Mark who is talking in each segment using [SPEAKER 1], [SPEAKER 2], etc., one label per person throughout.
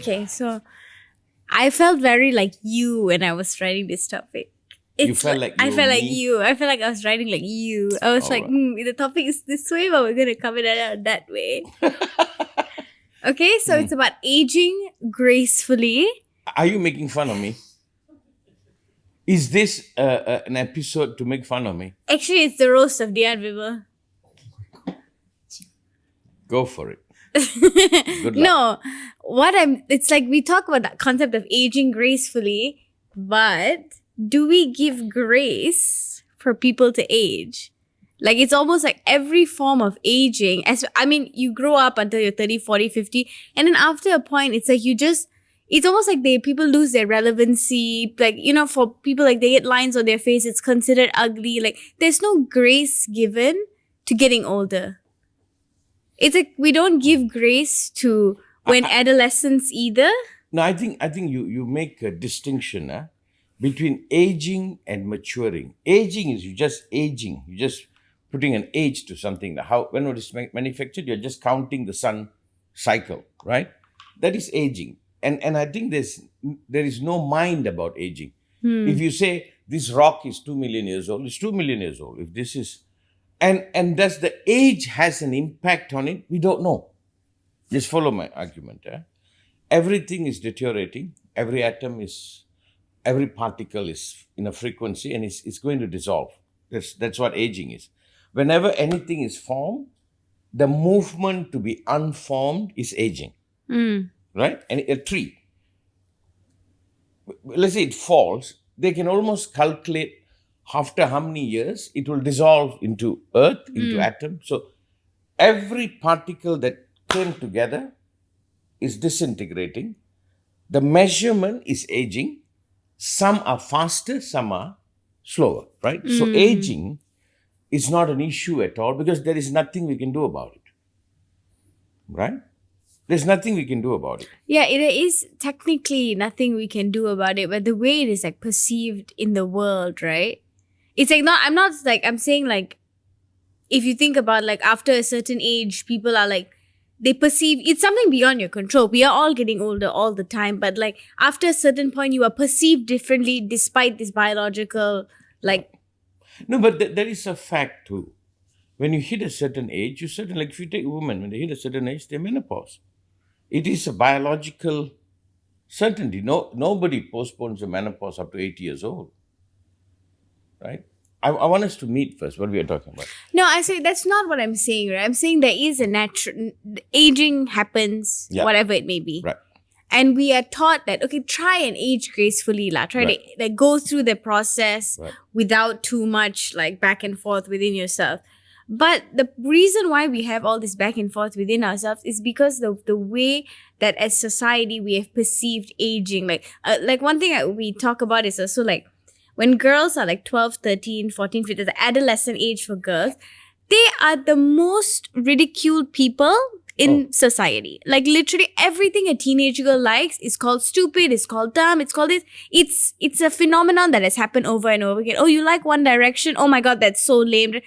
[SPEAKER 1] Okay, so I felt very like you when I was writing this topic.
[SPEAKER 2] You felt like
[SPEAKER 1] I
[SPEAKER 2] you
[SPEAKER 1] felt
[SPEAKER 2] were
[SPEAKER 1] like
[SPEAKER 2] me?
[SPEAKER 1] you. I felt like I was writing like you. I was like,
[SPEAKER 2] Alright.
[SPEAKER 1] the topic is this way, but we're gonna cover that out that way. Okay, so it's about aging gracefully.
[SPEAKER 2] Are you making fun of me? Is this an episode to make fun of me?
[SPEAKER 1] Actually, it's the roast of Dhyan Vimal.
[SPEAKER 2] Go for it. Good luck.
[SPEAKER 1] No, it's like we talk about that concept of aging gracefully, but do we give grace for people to age? Like, it's almost like every form of aging, you grow up until you're 30, 40, 50, and then after a point, it's like it's almost like people lose their relevancy. Like, for people, like, they get lines on their face, it's considered ugly. Like, there's no grace given to getting older. It's like we don't give grace to when adolescents either.
[SPEAKER 2] No, I think you make a distinction between aging and maturing. Aging is you just aging. You just putting an age to something. When it is manufactured, you're just counting the sun cycle, right? That is aging. And I think there is no mind about aging. If you say this rock is 2 million years old, it's 2 million years old. If this is and does the age has an impact on it? We don't know. Just follow my argument. Everything is deteriorating. Every particle is in a frequency and it's going to dissolve. That's what aging is. Whenever anything is formed, the movement to be unformed is aging. Right? And a tree, let's say it falls, they can almost calculate after how many years it will dissolve into earth, into atoms. So every particle that came together is disintegrating. The measurement is aging. Some are faster, some are slower, right? So aging is not an issue at all because there is nothing we can do about it, right? There's nothing we can do about it.
[SPEAKER 1] Yeah, there is technically nothing we can do about it, but the way it is like perceived in the world, right? It's like I'm saying like, if you think about like after a certain age, people are like, they perceive it's something beyond your control. We are all getting older all the time, but like after a certain point, you are perceived differently despite this biological like.
[SPEAKER 2] No, but there is a fact too. When you hit a certain age, like if you take a woman, when they hit a certain age, they're menopause. It is a biological certainty. Nobody postpones a menopause up to 80 years old. Right? I want us to meet first what we are talking about.
[SPEAKER 1] No, I say that's not what I'm saying, right? I'm saying there is a natural aging happens, whatever it may be.
[SPEAKER 2] Right.
[SPEAKER 1] And we are taught that, okay, try and age gracefully, try to like go through the process without too much like back and forth within yourself. But the reason why we have all this back and forth within ourselves is because the way that as society we have perceived aging. Like one thing we talk about is also like when girls are like 12, 13, 14, 15, the adolescent age for girls, they are the most ridiculed people in society. Like literally everything a teenage girl likes is called stupid, it's called dumb, it's called this. It's a phenomenon that has happened over and over again. Oh, you like One Direction? Oh my God, that's so lame.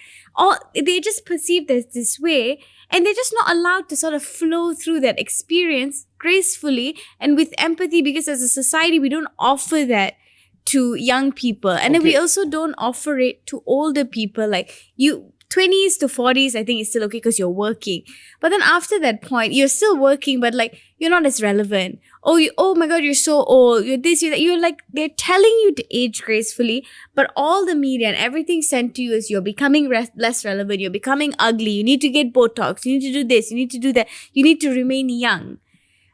[SPEAKER 1] They just perceive this way and they're just not allowed to sort of flow through that experience gracefully and with empathy, because as a society, we don't offer that to young people. And then we also don't offer it to older people. Like 20s to 40s, I think is still okay because you're working. But then after that point, you're still working, but like you're not as relevant. Oh my God, you're so old. You're this, you're that. You're like, they're telling you to age gracefully, but all the media and everything sent to you is you're becoming less relevant. You're becoming ugly. You need to get Botox. You need to do this. You need to do that. You need to remain young.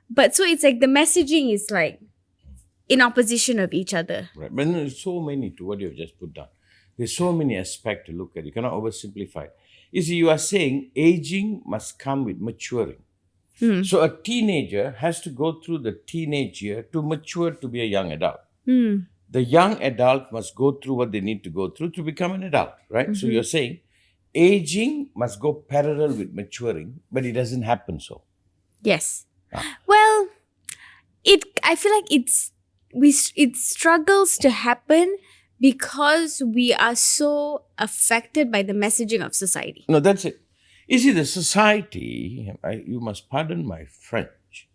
[SPEAKER 1] But so it's like the messaging is like in opposition of each other.
[SPEAKER 2] Right. But there's so many to what you've just put down. There's so many aspects to look at. You cannot oversimplify it. You see, you are saying aging must come with maturing. So a teenager has to go through the teenage year to mature to be a young adult. The young adult must go through what they need to go through to become an adult, right? So you're saying aging must go parallel with maturing, but it doesn't happen so.
[SPEAKER 1] Yes. Well, I feel like it struggles to happen because we are so affected by the messaging of society.
[SPEAKER 2] No, that's it. You see, the society, you must pardon my French,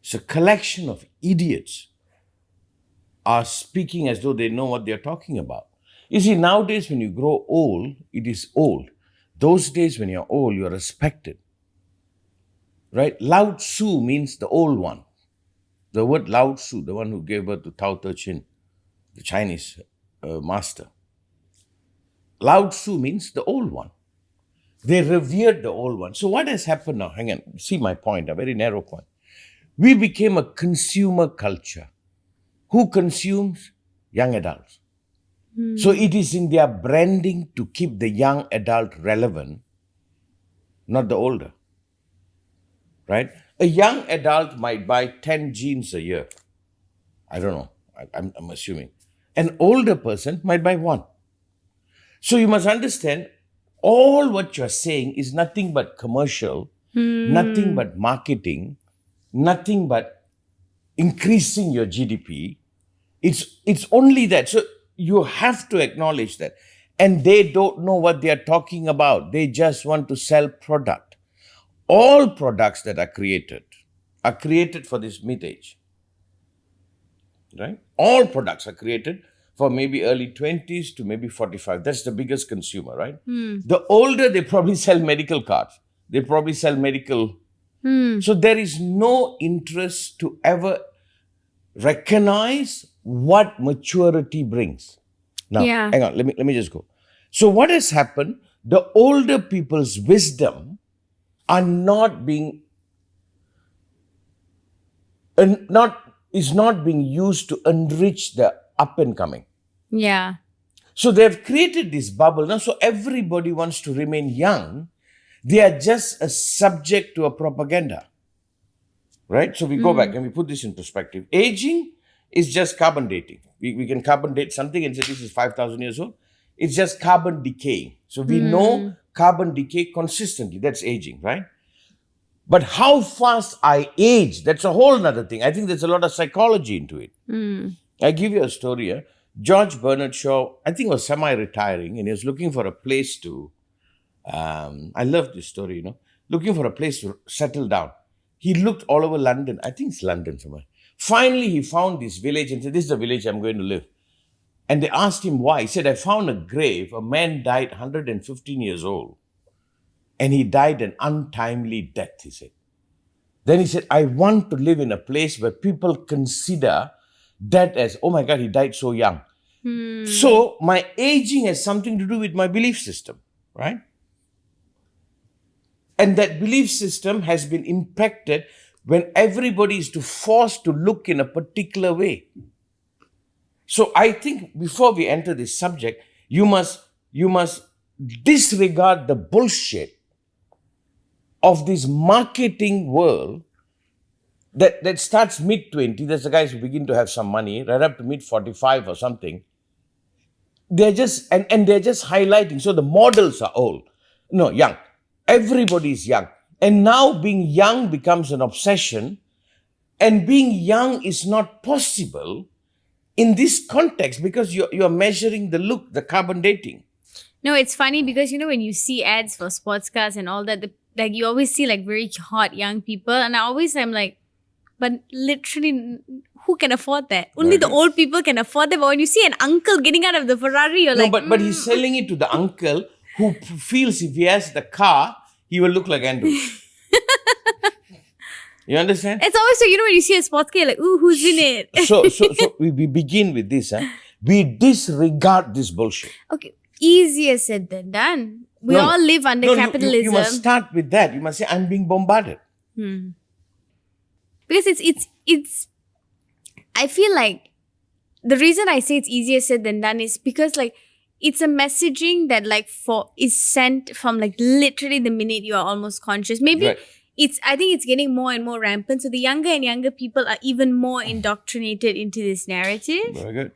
[SPEAKER 2] It's a collection of idiots are speaking as though they know what they're talking about. You see, nowadays when you grow old, it is old. Those days when you're old, you're respected. Right? Lao Tzu means the old one. The word Lao Tzu, the one who gave birth to Tao Te Ching, the Chinese master. Lao Tzu means the old one. They revered the old one. So what has happened now? Hang on, see my point, a very narrow point. We became a consumer culture. Who consumes? Young adults. So it is in their branding to keep the young adult relevant, not the older. Right? A young adult might buy 10 jeans a year. I don't know. I'm assuming. An older person might buy one. So you must understand, all what you're saying is nothing but commercial, nothing but marketing, nothing but increasing your GDP. It's only that. So you have to acknowledge that. And they don't know what they are talking about. They just want to sell product. All products that are created for this mid-age. Right? All products are created for maybe early 20s to maybe 45. That's the biggest consumer, right? The older, they probably sell medical cards. They probably sell medical. So there is no interest to ever recognize what maturity brings. Now, hang on, let me just go. So what has happened? The older people's wisdom are not being is not being used to enrich the up and coming.
[SPEAKER 1] Yeah.
[SPEAKER 2] So they've created this bubble now. So everybody wants to remain young. They are just a subject to a propaganda. Right? So we go back and we put this in perspective. Aging is just carbon dating. We can carbon date something and say this is 5,000 years old. It's just carbon decaying. So we know carbon decay consistently. That's aging, right? But how fast I age, that's a whole other thing. I think there's a lot of psychology into it. I give you a story. George Bernard Shaw, I think, was semi-retiring and he was looking for a place to, I love this story, looking for a place to settle down. He looked all over London. I think it's London somewhere. Finally, he found this village and said, this is the village I'm going to live. And they asked him why. He said, I found a grave. A man died 115 years old. And he died an untimely death, he said. Then he said, I want to live in a place where people consider that as, oh my God, he died so young. So my aging has something to do with my belief system, right? And that belief system has been impacted when everybody is forced to look in a particular way. So I think before we enter this subject, you must disregard the bullshit of this marketing world that starts mid-20. There's the guys who begin to have some money, right up to mid-45 or something. They're just, and they're just highlighting. So the models are old. No, young. Everybody is young. And now being young becomes an obsession. And being young is not possible in this context because you're measuring the look, the carbon dating.
[SPEAKER 1] No, it's funny because, when you see ads for sports cars and all that, like you always see like very hot young people. And I'm like, but literally, who can afford that? Only the old people can afford that. But when you see an uncle getting out of the Ferrari, you're like...
[SPEAKER 2] But he's selling it to the uncle who feels if he has the car, he will look like Andrew. You understand?
[SPEAKER 1] It's always so, when you see a sports car, you're like, ooh, who's in it?
[SPEAKER 2] So we begin with this. We disregard this bullshit.
[SPEAKER 1] Okay, easier said than done. We all live under capitalism.
[SPEAKER 2] You must start with that. You must say, I'm being bombarded.
[SPEAKER 1] Because it's I feel like the reason I say it's easier said than done is because like it's a messaging that like is sent from like literally the minute you are almost conscious. Maybe I think it's getting more and more rampant. So the younger and younger people are even more indoctrinated into this narrative.
[SPEAKER 2] Very good.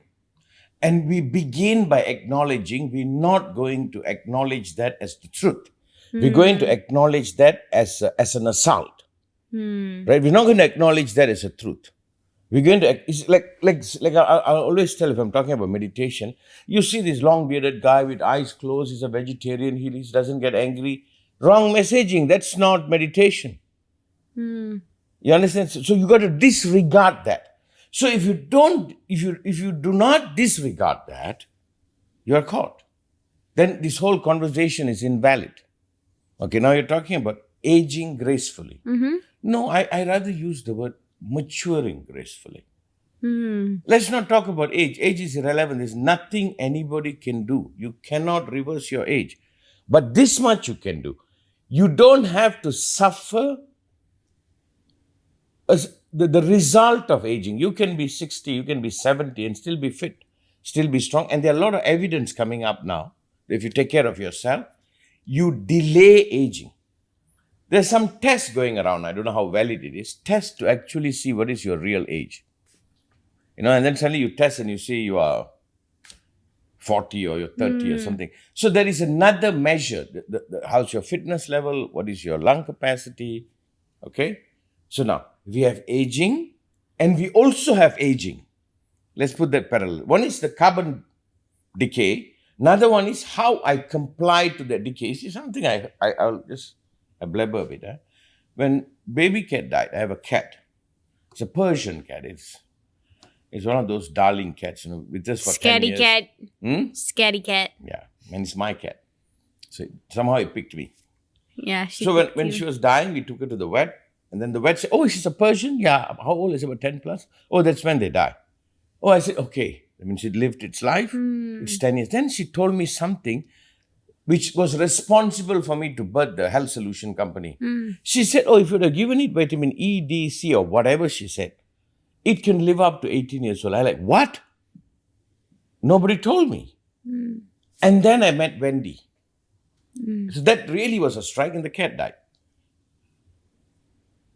[SPEAKER 2] And we begin by acknowledging we're not going to acknowledge that as the truth. We're going to acknowledge that as an assault. Right? We're not going to acknowledge that as a truth. We're going to, it's like I always tell if I'm talking about meditation, you see this long bearded guy with eyes closed, he's a vegetarian, he doesn't get angry. Wrong messaging, that's not meditation. You understand? So you got to disregard that. So if you do not disregard that, you are caught. Then this whole conversation is invalid. Okay, now you're talking about aging gracefully. No, I rather use the word maturing gracefully. Let's not talk about age. Age is irrelevant. There's nothing anybody can do. You cannot reverse your age. But this much you can do. You don't have to suffer as the result of aging. You can be 60, you can be 70 and still be fit, still be strong. And there are a lot of evidence coming up now. If you take care of yourself, you delay aging. There's some tests going around. I don't know how valid it is. Tests to actually see what is your real age. And then suddenly you test and you see you are 40 or you're 30 or something. So there is another measure. How's your fitness level? What is your lung capacity? Okay. So now we have aging and we also have aging. Let's put that parallel. One is the carbon decay. Another one is how I comply to that decay. You see something I blabber a bit. When baby cat died, I have a cat. It's a Persian cat. It's one of those darling cats, with us for 10 years.
[SPEAKER 1] Cat. Scary cat.
[SPEAKER 2] Yeah, and it's my cat. So somehow it picked me.
[SPEAKER 1] Yeah.
[SPEAKER 2] So when she was dying, we took her to the vet. And then the vet said, oh, she's a Persian? Yeah. How old is she? About 10 plus? Oh, that's when they die. Oh, I said, okay. I mean, she lived its life. It's 10 years. Then she told me something which was responsible for me to birth the health solution company. She said, oh, if you would have given it vitamin E, D, C or whatever she said, it can live up to 18 years old. I like, what? Nobody told me. And then I met Wendy. So that really was a strike and the cat died.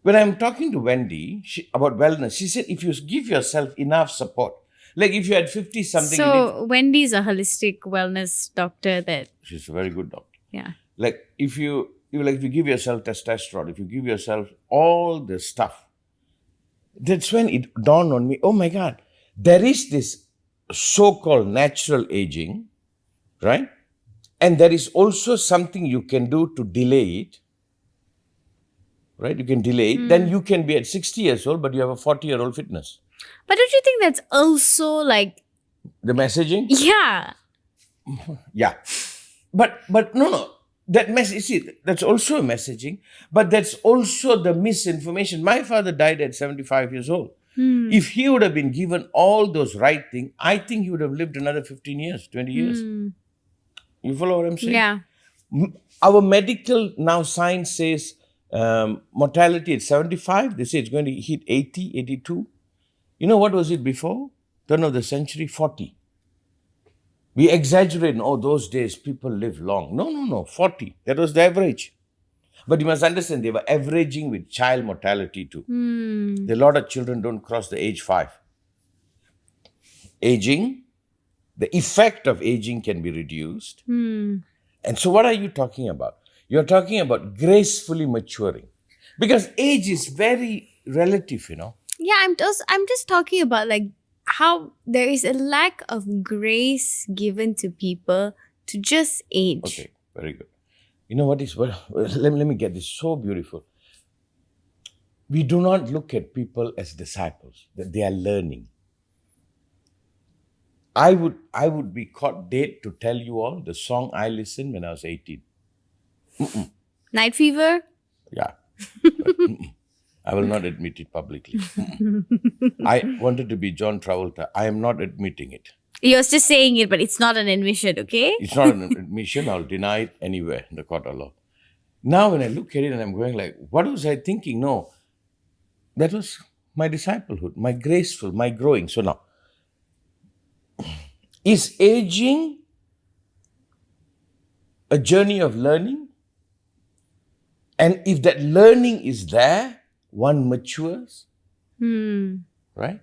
[SPEAKER 2] When I'm talking to Wendy about wellness, she said, if you give yourself enough support, like if you had 50 something.
[SPEAKER 1] So Wendy's a holistic wellness doctor
[SPEAKER 2] she's a very good doctor.
[SPEAKER 1] Yeah.
[SPEAKER 2] Like if you give yourself testosterone, if you give yourself all the stuff, that's when it dawned on me, oh my God, there is this so-called natural aging, right? And there is also something you can do to delay it. Right? You can delay it. Then you can be at 60 years old, but you have a 40-year-old fitness.
[SPEAKER 1] But don't you think that's also like...
[SPEAKER 2] The messaging?
[SPEAKER 1] Yeah.
[SPEAKER 2] Yeah. But no. That message, see, that's also a messaging, but that's also the misinformation. My father died at 75 years old. If he would have been given all those right things, I think he would have lived another 15 years, 20 years. You follow what I'm saying?
[SPEAKER 1] Yeah.
[SPEAKER 2] Our medical now science says mortality at 75, they say it's going to hit 80, 82. You know what was it before? Turn of the century, 40. We exaggerate, those days people live long. No, 40. That was the average. But you must understand, they were averaging with child mortality too. A lot of children don't cross the age 5. Aging, the effect of aging can be reduced. And so what are you talking about? You're talking about gracefully maturing. Because age is very relative,
[SPEAKER 1] Yeah, I'm just talking about like how there is a lack of grace given to people to just age.
[SPEAKER 2] Okay, very good. You know what is, let me get this so beautiful. We do not look at people as disciples, that they are learning. I would be caught dead to tell you all the song I listened when I was 18.
[SPEAKER 1] Night Fever?
[SPEAKER 2] Yeah. I will not admit it publicly. I wanted to be John Travolta. I am not admitting it.
[SPEAKER 1] You're just saying it, but it's not an admission, okay?
[SPEAKER 2] It's not an admission. I'll deny it anywhere in the court of law. Now when I look at it and I'm going like, what was I thinking? No. That was my disciplehood, my graceful, my growing. So now, is aging a journey of learning? And if that learning is there, one matures, right?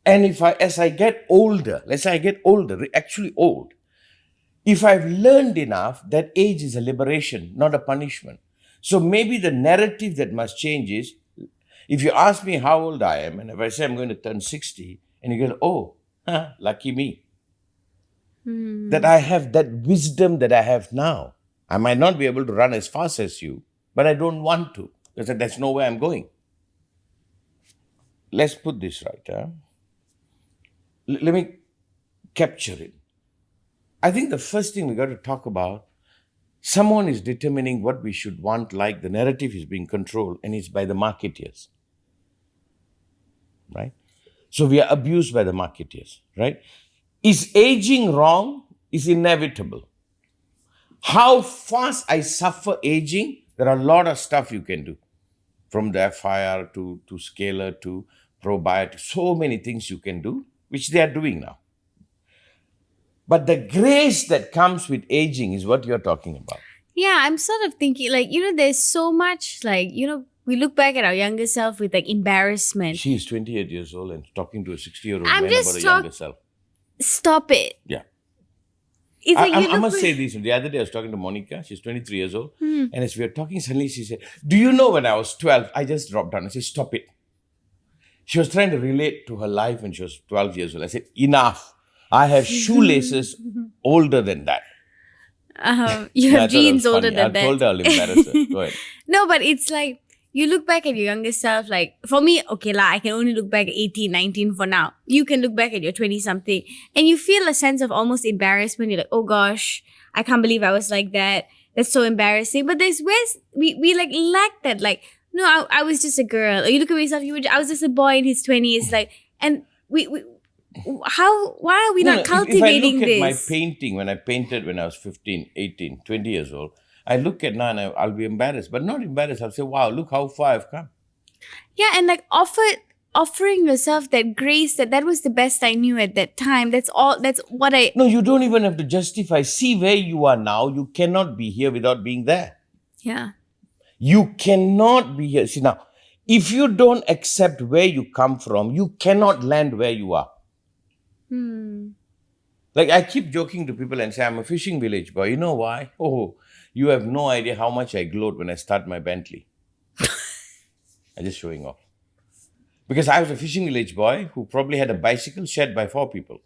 [SPEAKER 2] And as I get older, let's say I get older, actually old, if I've learned enough, that age is a liberation, not a punishment. So maybe the narrative that must change is, if you ask me how old I am, and if I say I'm going to turn 60, and you go, lucky me. That I have that wisdom that I have now. I might not be able to run as fast as you, but I don't want to, because that's no way I'm going. let's put this right. Let me capture it. I think the first thing we got to talk about, someone is determining what we should want, like the narrative is being controlled, and it's by the marketeers. Right? So we are abused by the marketeers, right? Is aging wrong? Is inevitable. How fast I suffer aging, there are a lot of stuff you can do. From the FIR to Scalar to probiotics, so many things you can do, which they are doing now. But the grace that comes with aging is what you're talking about.
[SPEAKER 1] Yeah, I'm sort of thinking, like, there's so much, like, we look back at our younger self with, like, embarrassment.
[SPEAKER 2] She's 28 years old and talking to a 60-year-old
[SPEAKER 1] I'm
[SPEAKER 2] man
[SPEAKER 1] just
[SPEAKER 2] about a younger self.
[SPEAKER 1] Stop it.
[SPEAKER 2] Yeah.
[SPEAKER 1] It's like
[SPEAKER 2] I must say this. The other day I was talking to Monica. She's 23 years old. And as we were talking, suddenly she said, do you know when I was 12, I just dropped down. I said, stop it. She was trying to relate to her life when she was 12 years old. I said, enough. I have shoelaces older than that.
[SPEAKER 1] You have jeans older than that.
[SPEAKER 2] I told her I'll embarrass her. Go ahead.
[SPEAKER 1] No, but it's like, you look back at your younger self, like, for me, okay, I can only look back at 18, 19 for now. You can look back at your 20-something and you feel a sense of almost embarrassment. You're like, oh gosh, I can't believe I was like that. That's so embarrassing. But there's ways we like lack that. Like, no, I was just a girl. Or you look at yourself, I was just a boy in his 20s. Like, and why are we not cultivating
[SPEAKER 2] this? If I look
[SPEAKER 1] this?
[SPEAKER 2] at my painting, when I painted when I was 15, 18, 20 years old, I look at now and I'll be embarrassed, but not embarrassed. I'll say, wow, look how far I've come.
[SPEAKER 1] Yeah, and like offering yourself that grace that was the best I knew at that time. That's what I...
[SPEAKER 2] No, you don't even have to justify. See where you are now. You cannot be here without being there.
[SPEAKER 1] Yeah.
[SPEAKER 2] You cannot be here. See now, if you don't accept where you come from, you cannot land where you are. Like I keep joking to people and say, I'm a fishing village boy. You know why? Oh, you have no idea how much I gloat when I start my Bentley. I'm just showing off. Because I was a fishing village boy who probably had a bicycle shared by 4 people.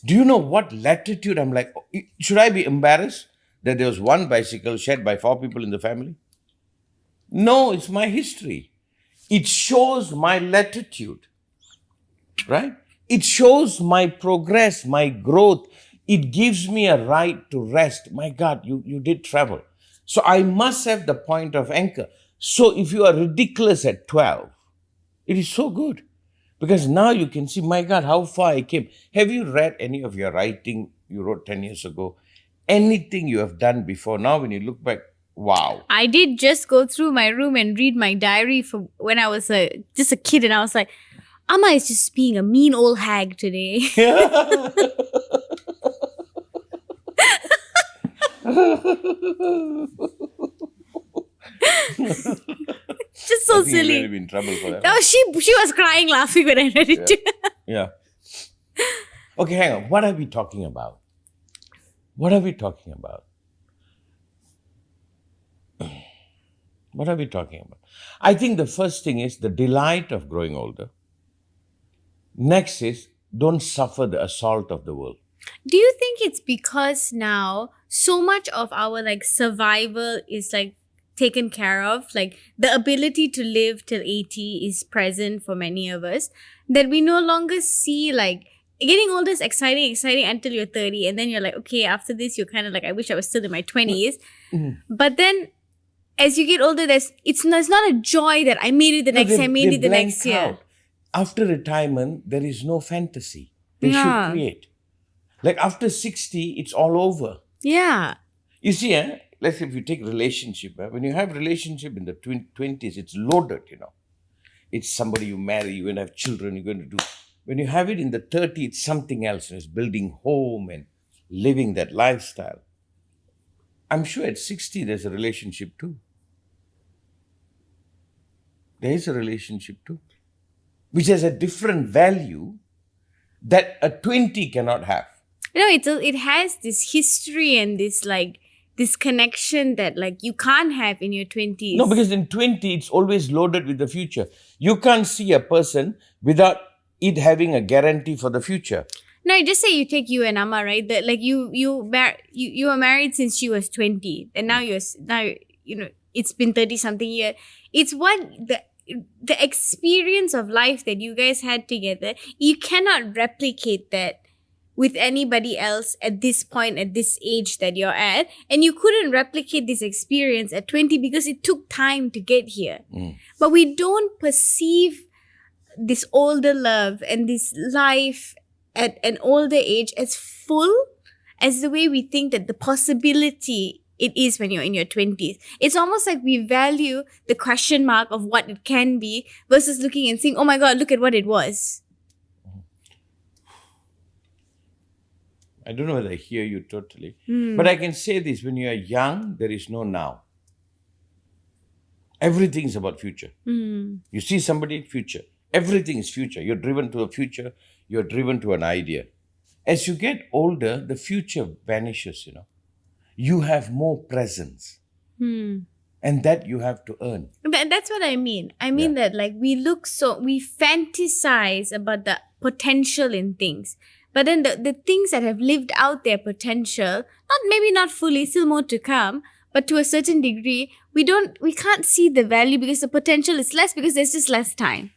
[SPEAKER 2] Do you know what latitude? I'm like, should I be embarrassed that there was one bicycle shared by 4 people in the family? No, it's my history. It shows my latitude, right? It shows my progress, my growth. It gives me a right to rest. My God, you did travel. So I must have the point of anchor. So if you are ridiculous at 12, it is so good. Because now you can see, my God, how far I came. Have you read any of your writing you wrote 10 years ago? Anything you have done before? Now when you look back, wow.
[SPEAKER 1] I did just go through my room and read my diary for when I was just a kid, and I was like, Amma is just being a mean old hag today. Just so silly.
[SPEAKER 2] You've really been in trouble for that.
[SPEAKER 1] No, she was crying laughing when I read it.
[SPEAKER 2] Yeah. Okay, hang on. What are we talking about? What are we talking about? What are we talking about? I think the first thing is the delight of growing older. Next is don't suffer the assault of the world.
[SPEAKER 1] Do you think it's because now so much of our like survival is like taken care of, like the ability to live till 80 is present for many of us, that we no longer see like getting older is exciting until you're 30, and then you're like, okay, after this you're kind of like, I wish I was still in my 20s. But then as you get older, it's not a joy that I made it the next year, I made it the next year.
[SPEAKER 2] Out. After retirement, there is no fantasy. They should create. Like after 60, it's all over.
[SPEAKER 1] Yeah.
[SPEAKER 2] You see, let's say if you take relationship, when you have relationship in the 20s, it's loaded, It's somebody you marry, you're going to have children, you're going to do. When you have it in the 30s, it's something else. It's building home and living that lifestyle. I'm sure at 60, there's a relationship too. There is a relationship too, which has a different value that a 20 cannot have.
[SPEAKER 1] It has this history and this connection that like you can't have in your 20s.
[SPEAKER 2] No, because in 20, it's always loaded with the future. You can't see a person without it having a guarantee for the future.
[SPEAKER 1] No, just say you take you and Amma, right? That like you were married since she was 20, and now it's been 30 something years. It's the experience of life that you guys had together, you cannot replicate that with anybody else at this point, at this age that you're at. And you couldn't replicate this experience at 20 because it took time to get here. But we don't perceive this older love and this life at an older age as full as the way we think that the possibility it is when you're in your 20s. It's almost like we value the question mark of what it can be versus looking and saying, oh my God, look at what it was.
[SPEAKER 2] I don't know whether I hear you totally. But I can say this, when you are young, there is no now. Everything is about future. You see somebody, future. Everything is future. You're driven to a future. You're driven to an idea. As you get older, the future vanishes, You have more presence. And that you have to earn.
[SPEAKER 1] That's what I mean. I mean that like we fantasize about the potential in things. But then the things that have lived out their potential, maybe not fully, still more to come, but to a certain degree, we can't see the value because the potential is less because there's just less time.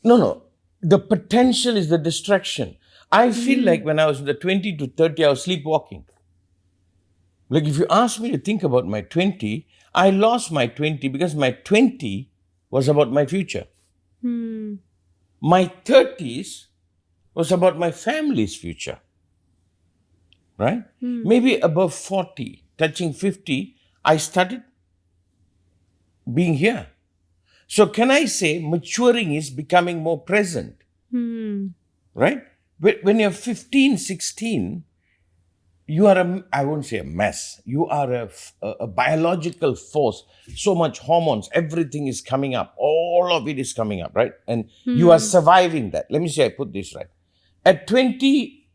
[SPEAKER 2] No. The potential is the distraction. I feel like when I was in the 20 to 30, I was sleepwalking. Like if you ask me to think about my 20, I lost my 20 because my 20 was about my future. My 30s was about my family's future. Right? Maybe above 40, touching 50, I started being here. So can I say maturing is becoming more present? Right? When you're 15, 16, you are I won't say a mess. You are a biological force. So much hormones, everything is coming up. All of it is coming up, right? And you are surviving that. Let me say I put this right. At 20,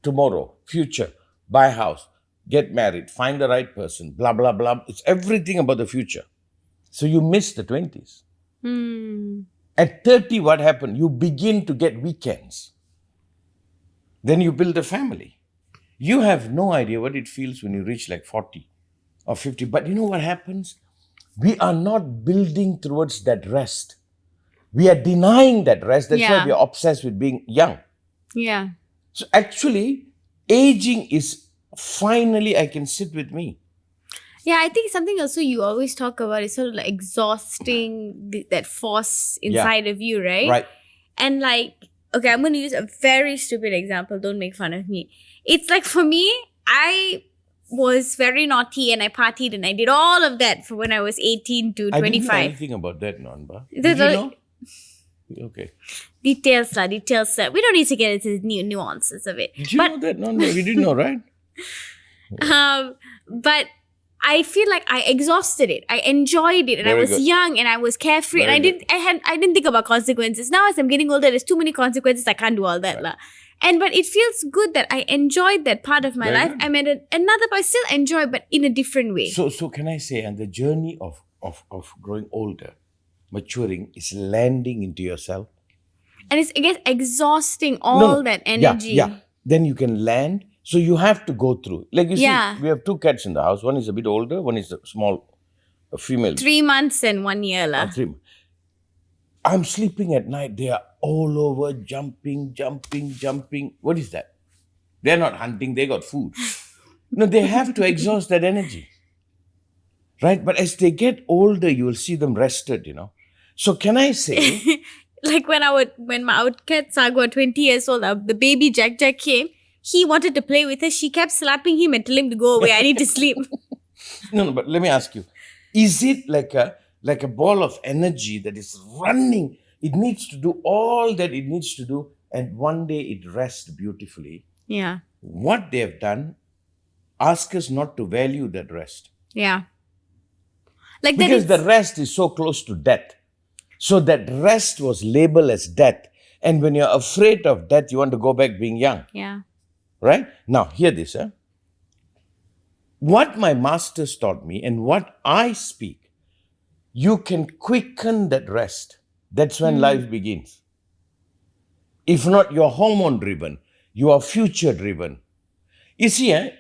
[SPEAKER 2] tomorrow, future, buy a house, get married, find the right person, blah, blah, blah. It's everything about the future. So you miss the 20s. At 30, what happened? You begin to get weekends. Then you build a family. You have no idea what it feels when you reach like 40 or 50. But you know what happens? We are not building towards that rest. We are denying that rest. That's why we are obsessed with being young.
[SPEAKER 1] Yeah.
[SPEAKER 2] So actually, aging is finally, I can sit with me.
[SPEAKER 1] Yeah, I think something also you always talk about is sort of like exhausting that force inside of you, right?
[SPEAKER 2] Right.
[SPEAKER 1] And like, okay, I'm going to use a very stupid example. Don't make fun of me. It's like for me, I was very naughty and I partied and I did all of that for when I was 18 to 25.
[SPEAKER 2] I didn't know anything about that, Nanba. Did you know? Okay.
[SPEAKER 1] Details. We don't need to get into the nuances of it.
[SPEAKER 2] Did you know that, Nanba? You didn't know, right?
[SPEAKER 1] But I feel like I exhausted it. I enjoyed it, and I was young, and I was carefree, and I didn't think about consequences. Now, as I'm getting older, there's too many consequences. I can't do all that, lah. But it feels good that I enjoyed that part of my life. Good. I'm at another part, I still enjoy, but in a different way.
[SPEAKER 2] So can I say, and the journey of growing older, maturing, is landing into yourself.
[SPEAKER 1] And it's, I guess, exhausting all that energy.
[SPEAKER 2] Yeah. Then you can land. So you have to go through. Like you see, we have two cats in the house. One is a bit older, one is a small female.
[SPEAKER 1] 3 months and 1 year.
[SPEAKER 2] I'm sleeping at night. They are all over, jumping. What is that? They're not hunting. They got food. No, they have to exhaust that energy. Right? But as they get older, you will see them rested, So can I say...
[SPEAKER 1] like when my cat Sago, 20 years old, the baby Jack came, he wanted to play with her. She kept slapping him and telling him to go away. I need to sleep.
[SPEAKER 2] No, but let me ask you. Is it like a ball of energy that is running? It needs to do all that it needs to do, and one day it rests beautifully.
[SPEAKER 1] Yeah.
[SPEAKER 2] What they have done, ask us not to value that rest.
[SPEAKER 1] Yeah.
[SPEAKER 2] Because the rest is so close to death. So that rest was labeled as death. And when you're afraid of death, you want to go back being young.
[SPEAKER 1] Yeah.
[SPEAKER 2] Right? Now, hear this. What my masters taught me and what I speak, you can quicken that rest. That's when life begins. If not, you're hormone-driven. You are future-driven. You see,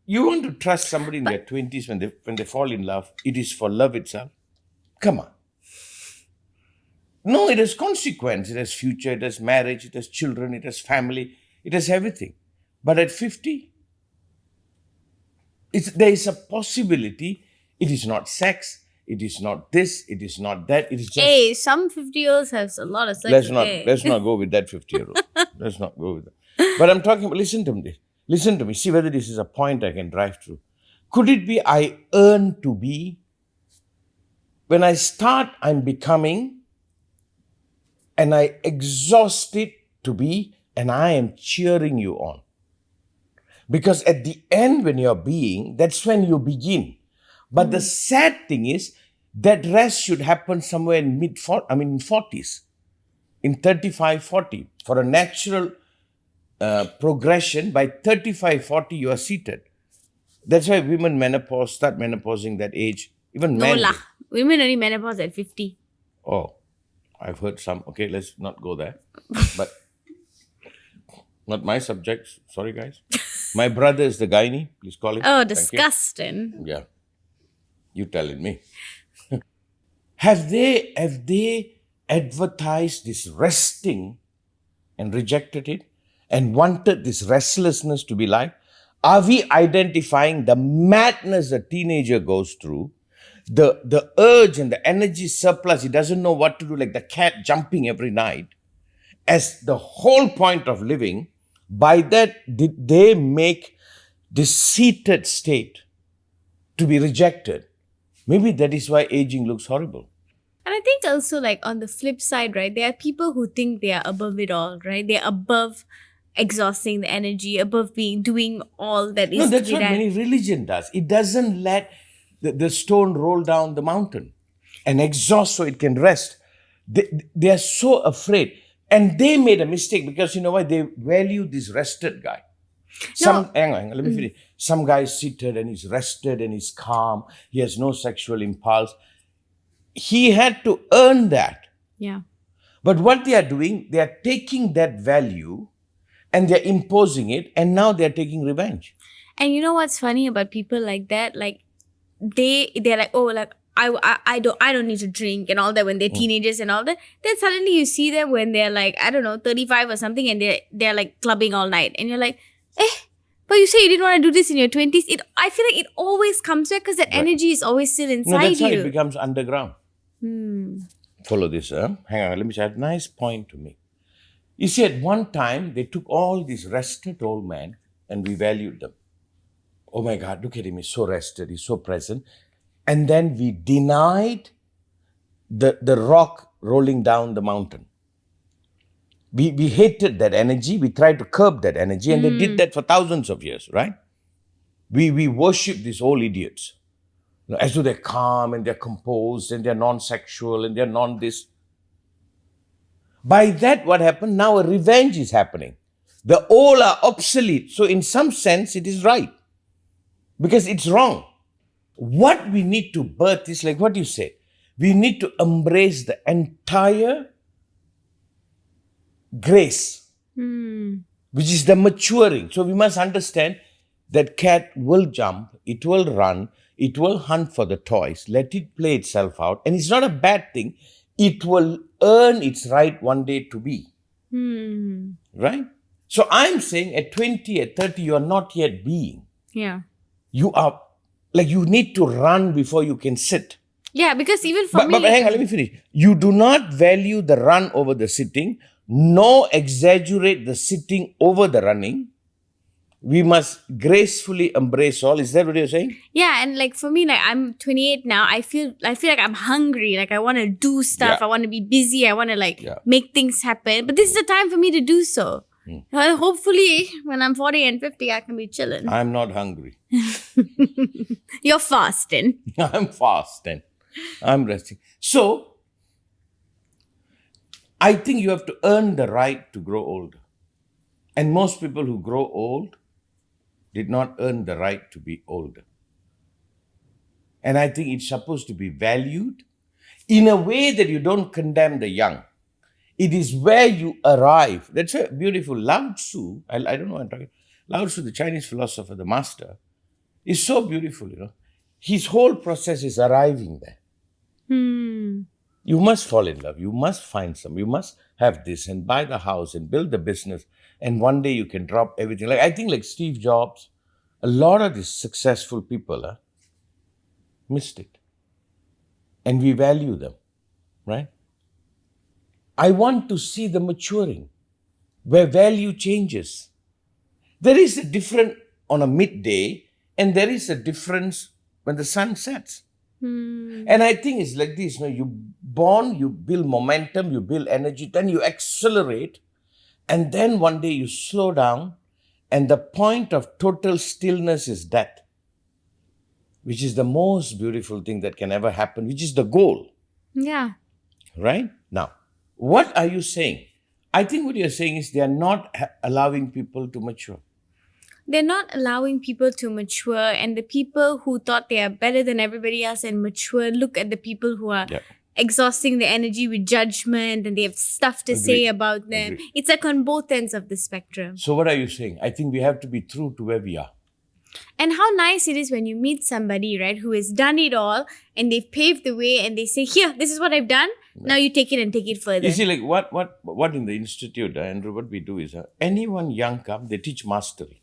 [SPEAKER 2] you want to trust somebody in their 20s when they fall in love. It is for love itself. Come on. No, it has consequence. It has future, it has marriage, it has children, it has family, it has everything. But at 50, there is a possibility. It is not sex, it is not this, it is not that, it is just...
[SPEAKER 1] Hey, some 50-year-olds have a lot of sex.
[SPEAKER 2] Let's not go with that 50-year-old. Let's not go with that. But I'm talking about, listen to me. Listen to me. See whether this is a point I can drive through. Could it be I earn to be? When I start, I'm becoming, and I exhaust it to be, and I am cheering you on. Because at the end, when you're being, that's when you begin. But the sad thing is, that rest should happen somewhere in 40s, in 35, 40. For a natural progression, by 35, 40, you are seated. That's why women start menopausing that age. Even men.
[SPEAKER 1] No lah. Women only menopause at 50.
[SPEAKER 2] Oh, I've heard some. Okay, let's not go there. But not my subject. Sorry, guys. My brother is the gynae. Please call him.
[SPEAKER 1] Oh, disgusting.
[SPEAKER 2] Yeah. You telling me. Have they advertised this resting and rejected it and wanted this restlessness to be like? Are we identifying the madness a teenager goes through, the urge and the energy surplus, he doesn't know what to do, like the cat jumping every night, as the whole point of living? By that, did they make this seated state to be rejected? Maybe that is why aging looks horrible.
[SPEAKER 1] And I think also, like, on the flip side, right, there are people who think they are above it all, right? They're above exhausting the energy, above doing all that is.
[SPEAKER 2] No, that's
[SPEAKER 1] to be
[SPEAKER 2] what
[SPEAKER 1] done.
[SPEAKER 2] many religion does. It doesn't let the stone roll down the mountain and exhaust so it can rest. They are so afraid. And they made a mistake because, you know why? They value this rested guy. Hang on, let me finish. Some guy is seated and he's rested and he's calm. He has no sexual impulse. He had to earn that.
[SPEAKER 1] Yeah.
[SPEAKER 2] But what they are doing, they are taking that value and they're imposing it, and now they're taking revenge.
[SPEAKER 1] And you know what's funny about people like that? Like, they're like, oh, like, I don't need to drink and all that when they're teenagers and all that. Then suddenly you see them when they're like, I don't know, 35 or something, and they're like clubbing all night. And you're like, but you say you didn't want to do this in your 20s. I feel like it always comes back because that energy is always still inside you.
[SPEAKER 2] No, that's how it becomes underground. Follow this, Hang on, let me say a nice point to me. You see, at one time, they took all these rested old men and we valued them. Oh my God, look at him, he's so rested, he's so present. And then we denied the rock rolling down the mountain. We hated that energy, we tried to curb that energy, and they did that for thousands of years, right? We worship these old idiots. As though they're calm and they're composed and they're non-sexual and they're non-this. By that, what happened? Now a revenge is happening. The old are obsolete. So in some sense, it is right. Because it's wrong. What we need to birth is like what you said. We need to embrace the entire grace, which is the maturing. So we must understand that cat will jump, it will run, it will hunt for the toys, let it play itself out. And it's not a bad thing. It will earn its right one day to be. Right? So I'm saying at 20, at 30, you are not yet being.
[SPEAKER 1] Yeah.
[SPEAKER 2] You are, like, you need to run before you can sit.
[SPEAKER 1] Yeah, because even for me...
[SPEAKER 2] But hang on, let me finish. You do not value the run over the sitting, nor exaggerate the sitting over the running. We must gracefully embrace all. Is that what you're saying?
[SPEAKER 1] Yeah, and like for me, like I'm 28 now. I feel like I'm hungry. Like I want to do stuff.
[SPEAKER 2] Yeah.
[SPEAKER 1] I want to be busy. I want to make things happen. But this is the time for me to do so. Hopefully, when I'm 40 and 50, I can be chilling.
[SPEAKER 2] I'm not hungry.
[SPEAKER 1] You're fasting.
[SPEAKER 2] I'm fasting. I'm resting. So, I think you have to earn the right to grow older. And most people who grow old did not earn the right to be older. And I think it's supposed to be valued in a way that you don't condemn the young. It is where you arrive. That's a beautiful Lao Tzu. I don't know what I'm talking. Lao Tzu, the Chinese philosopher, the master, is so beautiful, His whole process is arriving there. You must fall in love. You must find some. You must have this and buy the house and build the business. And one day you can drop everything. Like I think like Steve Jobs, a lot of these successful people missed it. And we value them, right? I want to see the maturing where value changes. There is a difference on a midday and there is a difference when the sun sets. And I think it's like this, you born, you build momentum, you build energy, then you accelerate, and then one day you slow down, and the point of total stillness is death, which is the most beautiful thing that can ever happen, which is the goal.
[SPEAKER 1] Yeah.
[SPEAKER 2] Right? Now, what are you saying? I think what you're saying is they are not allowing people to mature.
[SPEAKER 1] They're not allowing people to mature, and the people who thought they are better than everybody else and mature look at the people who are exhausting their energy with judgment and they have stuff to say about them. It's like on both ends of the spectrum.
[SPEAKER 2] So what are you saying? I think we have to be true to where we are.
[SPEAKER 1] And how nice it is when you meet somebody, right, who has done it all and they've paved the way and they say, here, this is what I've done. Now you take it and take it further.
[SPEAKER 2] You see, like what in the institute, Andrew, what we do is anyone young come, they teach mastery.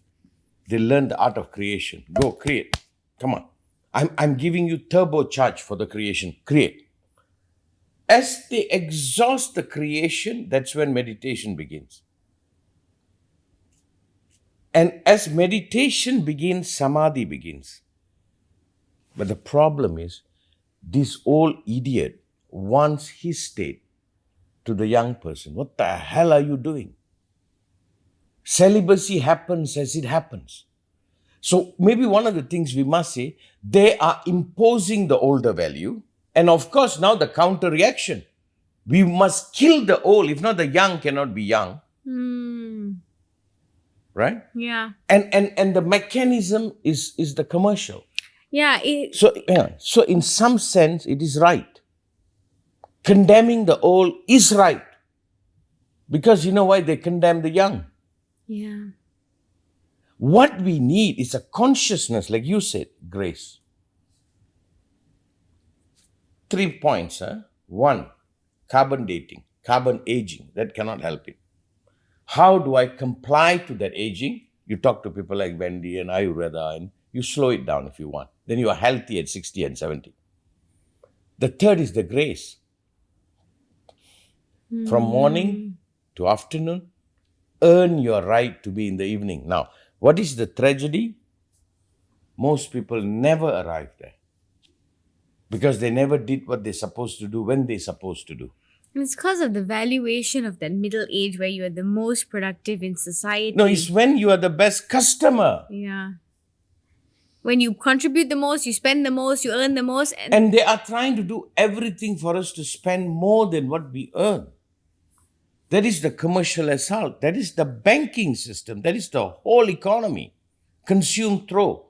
[SPEAKER 2] They learn the art of creation. Go create. Come on. I'm giving you turbocharge for the creation. Create. As they exhaust the creation, that's when meditation begins. And as meditation begins, samadhi begins. But the problem is, this old idiot wants his state to the young person. What the hell are you doing? Celibacy happens as it happens. So maybe one of the things we must say, they are imposing the older value. And of course, now the counter reaction. We must kill the old. If not, the young cannot be young. Right?
[SPEAKER 1] Yeah.
[SPEAKER 2] And the mechanism is the commercial.
[SPEAKER 1] Yeah.
[SPEAKER 2] So in some sense, it is right. Condemning the old is right. Because you know why they condemn the young?
[SPEAKER 1] Yeah.
[SPEAKER 2] What we need is a consciousness, like you said, Grace. 3 points. 1, carbon dating, carbon aging. That cannot help it. How do I comply to that aging? You talk to people like Wendy and Ayurveda and you slow it down if you want. Then you are healthy at 60 and 70. The third is the grace. From morning to afternoon, earn your right to be in the evening. Now, what is the tragedy? Most people never arrive there because they never did what they're supposed to do when they're supposed to do.
[SPEAKER 1] It's because of the valuation of that middle age where you are the most productive in society.
[SPEAKER 2] No, it's when you are the best customer.
[SPEAKER 1] Yeah. When you contribute the most, you spend the most, you earn the most.
[SPEAKER 2] And they are trying to do everything for us to spend more than what we earn. That is the commercial assault. That is the banking system. That is the whole economy. Consume, throw.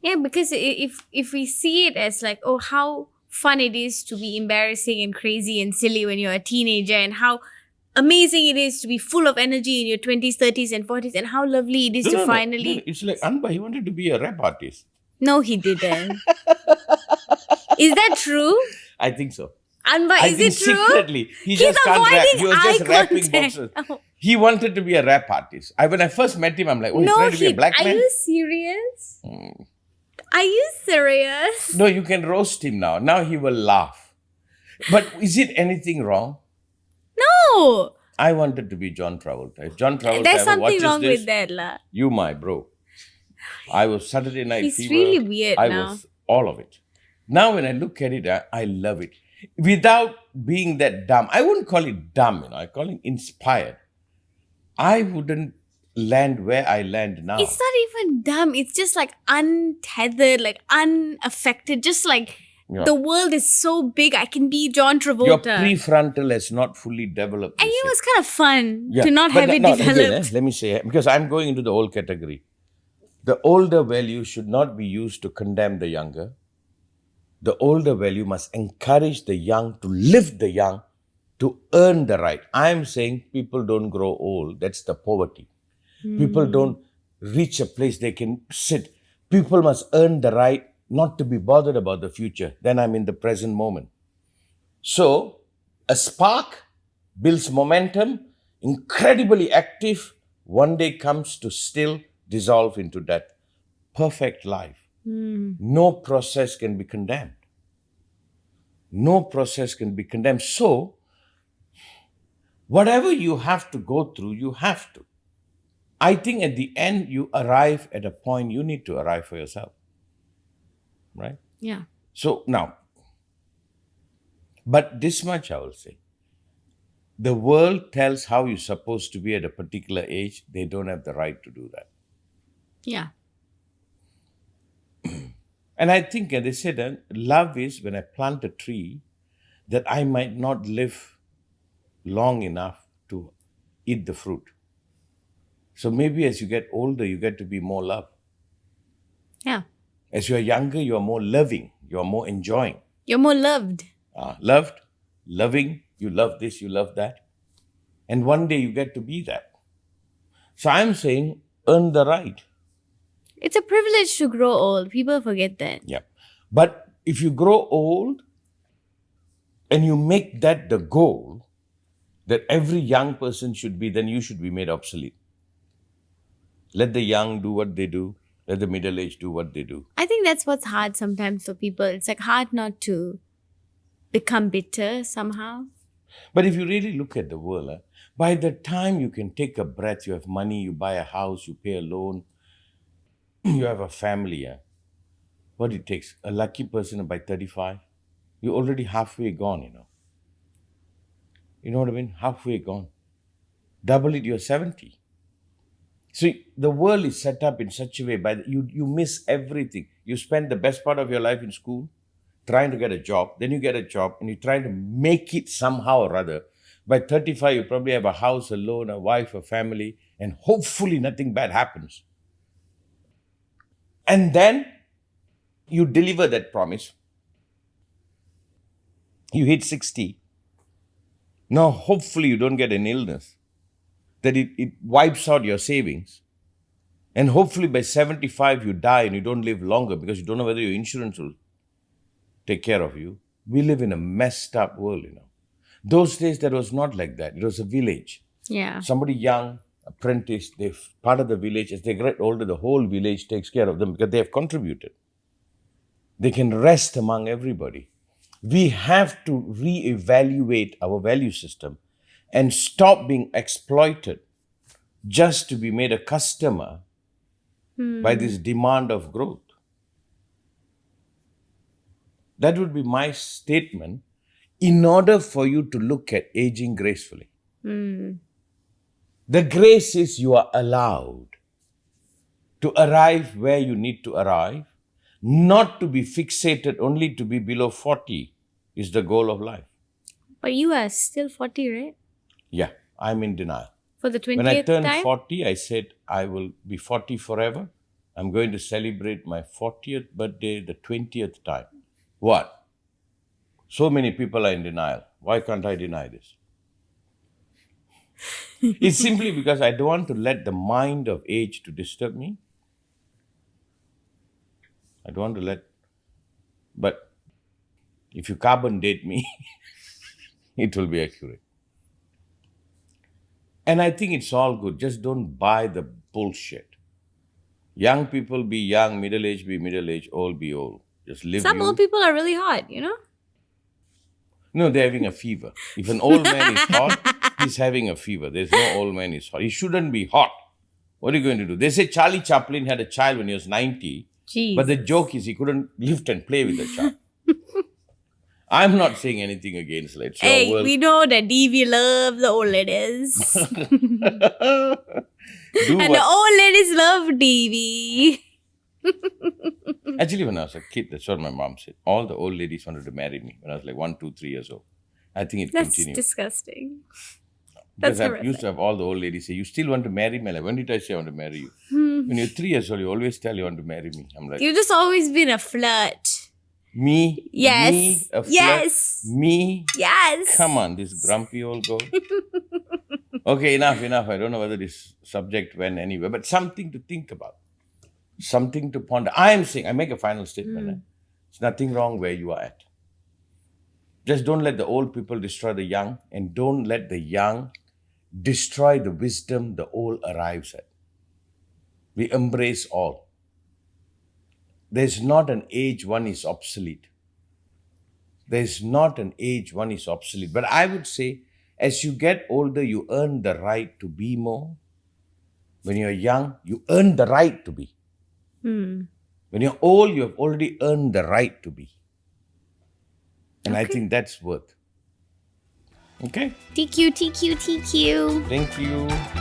[SPEAKER 1] Yeah, because if we see it as like, oh, how fun it is to be embarrassing and crazy and silly when you're a teenager, and how amazing it is to be full of energy in your 20s, 30s and 40s, and how lovely it is to finally...
[SPEAKER 2] No. It's like Anba, he wanted to be a rap artist.
[SPEAKER 1] No, he didn't. Is that true?
[SPEAKER 2] I think so.
[SPEAKER 1] Anba, is it true?
[SPEAKER 2] Secretly, he just can't rap. He was just rapping boxes.
[SPEAKER 1] Oh.
[SPEAKER 2] He wanted to be a rap artist. When I first met him, I'm like, oh, he's trying to be a black man?
[SPEAKER 1] Are you serious? Are you serious?
[SPEAKER 2] No, you can roast him now. Now he will laugh. But is it anything wrong?
[SPEAKER 1] No.
[SPEAKER 2] I wanted to be John Travolta. If John Travolta
[SPEAKER 1] There's
[SPEAKER 2] ever watches
[SPEAKER 1] something wrong
[SPEAKER 2] this,
[SPEAKER 1] with that, la.
[SPEAKER 2] You my bro. I was Saturday Night
[SPEAKER 1] He's
[SPEAKER 2] Fever.
[SPEAKER 1] really weird
[SPEAKER 2] I
[SPEAKER 1] now.
[SPEAKER 2] was all of it. Now when I look at it, I love it. Without being that dumb. I wouldn't call it dumb, I call it inspired. I wouldn't land where I land now.
[SPEAKER 1] It's not even dumb. It's just like untethered, like unaffected. Just like the world is so big, I can be John Travolta.
[SPEAKER 2] Your prefrontal has not fully developed.
[SPEAKER 1] And it was kind of fun to not have it developed.
[SPEAKER 2] Again, let me say, because I'm going into the old category. The older value should not be used to condemn the younger. The older value must encourage the young to live the young, to earn the right. I'm saying people don't grow old. That's the poverty. People don't reach a place they can sit. People must earn the right not to be bothered about the future. Then I'm in the present moment. So a spark builds momentum, incredibly active, one day comes to still dissolve into that perfect life. No process can be condemned. No process can be condemned. So, whatever you have to go through, you have to. I think at the end, you arrive at a point you need to arrive for yourself. Right?
[SPEAKER 1] Yeah.
[SPEAKER 2] So, now, but this much I will say. The world tells how you're supposed to be at a particular age. They don't have the right to do that.
[SPEAKER 1] Yeah.
[SPEAKER 2] And I think, and they said, love is when I plant a tree that I might not live long enough to eat the fruit. So maybe as you get older, you get to be more loved.
[SPEAKER 1] Yeah.
[SPEAKER 2] As you're younger, you're more loving, you're more enjoying.
[SPEAKER 1] You're more loved.
[SPEAKER 2] Loved, loving, you love this, you love that. And one day you get to be that. So I'm saying, earn the right.
[SPEAKER 1] It's a privilege to grow old. People forget that.
[SPEAKER 2] Yeah. But if you grow old and you make that the goal, that every young person should be, then you should be made obsolete. Let the young do what they do. Let the middle-aged do what they do.
[SPEAKER 1] I think that's what's hard sometimes for people. It's like hard not to become bitter somehow.
[SPEAKER 2] But if you really look at the world, by the time you can take a breath, you have money, you buy a house, you pay a loan, you have a family, what it takes, a lucky person by 35, you're already halfway gone, You know what I mean? Halfway gone. Double it, you're 70. So the world is set up in such a way, you miss everything. You spend the best part of your life in school, trying to get a job, then you get a job, and you're trying to make it somehow or other. By 35, you probably have a house, a loan, a wife, a family, and hopefully nothing bad happens. And then you deliver that promise. You hit 60. Now, hopefully you don't get an illness, that it wipes out your savings. And hopefully by 75, you die and you don't live longer because you don't know whether your insurance will take care of you. We live in a messed up world, Those days, that was not like that. It was a village.
[SPEAKER 1] Yeah.
[SPEAKER 2] Somebody young, apprentice, they're part of the village. As they get older, the whole village takes care of them because they have contributed. They can rest among everybody. We have to reevaluate our value system and stop being exploited just to be made a customer by this demand of growth. That would be my statement in order for you to look at aging gracefully. The grace is you are allowed to arrive where you need to arrive, not to be fixated only to be below 40 is the goal of life.
[SPEAKER 1] But you are still 40, right?
[SPEAKER 2] Yeah, I'm in denial.
[SPEAKER 1] For the 20th
[SPEAKER 2] When I turned
[SPEAKER 1] time?
[SPEAKER 2] 40, I said I will be 40 forever. I'm going to celebrate my 40th birthday the 20th time. What? So many people are in denial. Why can't I deny this? It's simply because I don't want to let the mind of age to disturb me. I don't want to let, but if you carbon date me, it will be accurate. And I think it's all good. Just don't buy the bullshit. Young people be young, middle-aged be middle-aged, old be old. Just live.
[SPEAKER 1] Some old people are really hot,
[SPEAKER 2] No, they're having a fever. If an old man is hot, he's having a fever. There's no old man is hot. He shouldn't be hot. What are you going to do? They say Charlie Chaplin had a child when he was 90.
[SPEAKER 1] Jeez.
[SPEAKER 2] But the joke is he couldn't lift and play with the child. I'm not saying anything against it.
[SPEAKER 1] Hey, we know that DV love the old ladies. The old ladies love DV.
[SPEAKER 2] Actually, when I was a kid, that's what my mom said. All the old ladies wanted to marry me when I was like 1, 2, 3 years old. I think it continued.
[SPEAKER 1] That's disgusting.
[SPEAKER 2] Because I used to have all the old ladies say, you still want to marry me? Like, when did I say I want to marry you? When you're 3 years old, you always tell you want to marry me. I'm like,
[SPEAKER 1] you've just always been a flirt.
[SPEAKER 2] Me?
[SPEAKER 1] Yes.
[SPEAKER 2] Me? A flirt?
[SPEAKER 1] Yes.
[SPEAKER 2] Me?
[SPEAKER 1] Yes.
[SPEAKER 2] Come on, this grumpy old girl. Okay, enough. I don't know whether this subject went anywhere, but something to think about. something to ponder. I am saying, I make a final statement. There's nothing wrong where you are at. Just don't let the old people destroy the young, and don't let the young destroy the wisdom the old arrives at. We embrace all. There's not an age one is obsolete. There's not an age one is obsolete. But I would say, as you get older, you earn the right to be more. When you're young, you earn the right to be. When you're old, you have already earned the right to be. And I think that's worth. Okay?
[SPEAKER 1] TQ, TQ, TQ.
[SPEAKER 2] Thank you.